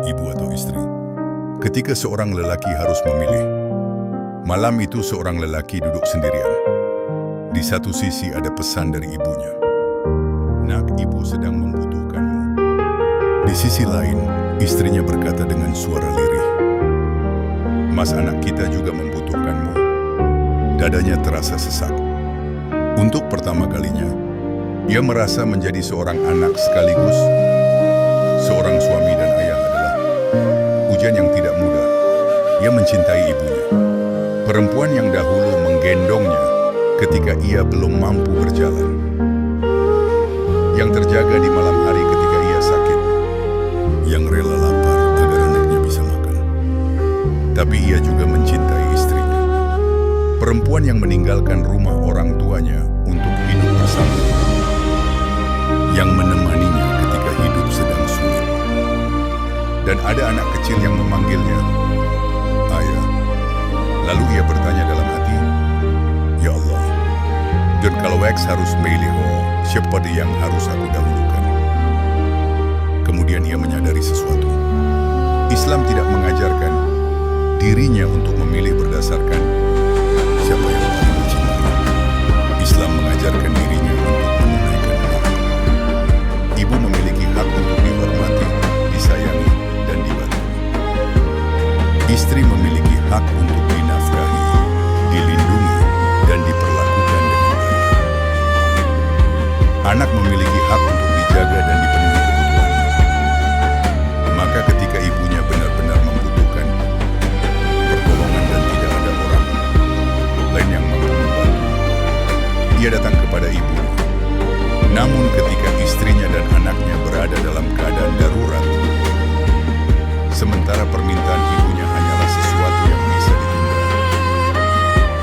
ibu atau istri. Ketika seorang lelaki harus memilih, malam itu seorang lelaki duduk sendirian. Di satu sisi ada pesan dari ibunya. Nak, ibu sedang membutuhkanmu. Di sisi lain, istrinya berkata dengan suara lirih, Mas, anak kita juga membutuhkanmu. Dadanya terasa sesak. Untuk pertama kalinya, ia merasa menjadi seorang anak sekaligus seorang suami dan ayah adalah ujian yang tidak mudah. Ia mencintai ibunya, perempuan yang dahulu menggendongnya ketika ia belum mampu berjalan, yang terjaga di malam hari ketika ia sakit, yang rela lapar agar anaknya bisa makan. Tapi ia juga mencintai istrinya, perempuan yang meninggalkan rumah orang tuanya untuk hidup bersama, yang menemaninya ketika hidup sedang sulit. Dan ada anak kecil yang memanggilnya, Ayah. Lalu ia bertanya dalam hati, Ya Allah, dan kalau X harus milih, siapa yang harus aku dahulukan? Kemudian ia menyadari sesuatu. Islam tidak mengajarkan dirinya untuk memilih berdasarkan siapa yang paling dicintai. Islam mengajarkan dirinya untuk menunaikan hak. Ibu memiliki hak untuk dihormati, disayangi, dan dibantu. Istri memiliki hak untuk dinafkahi, dilindungi, dan diperlakukan dengan baik. Anak memiliki hak untuk dijaga dan dipenuhi kebutuhannya. Maka ketika ibunya benar-benar membutuhkan pertolongan dan tidak ada orang lain yang mampu membantu, ia datang kepada ibunya. Namun ketika istrinya dan anaknya berada dalam keadaan darurat, sementara permintaan ibunya hanyalah sesuatu yang bisa ditunda,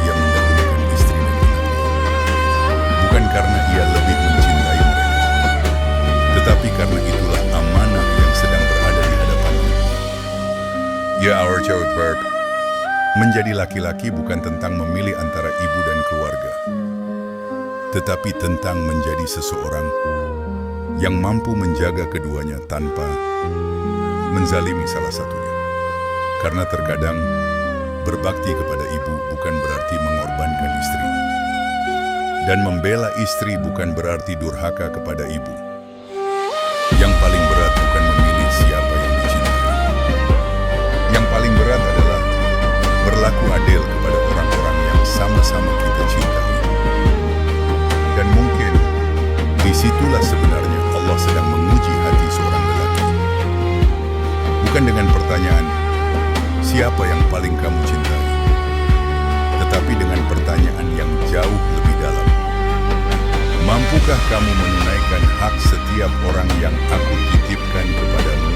ia mendahulukan istri dan anaknya. Bukan karena ia lebih mencintai mereka, tetapi karena itulah amanah yang sedang berada di hadapannya. Ya, our jawab menjadi laki-laki bukan tentang memilih antara ibu dan keluarga, tetapi tentang menjadi seseorang yang mampu menjaga keduanya tanpa menzalimi salah satunya. Karena terkadang berbakti kepada ibu bukan berarti mengorbankan istri, dan membela istri bukan berarti durhaka kepada ibu. Yang paling berat bukan memilih siapa yang dicintai. Yang paling berat adalah berlaku adil kepada orang-orang yang sama-sama kita cintai. Dan mungkin disitulah sebenarnya Allah sedang menguji hati seorang lelaki. Bukan dengan pertanyaan, siapa yang paling kamu cintai? Tetapi dengan pertanyaan yang jauh lebih dalam. Mampukah kamu menunaikan hak setiap orang yang aku titipkan kepadamu?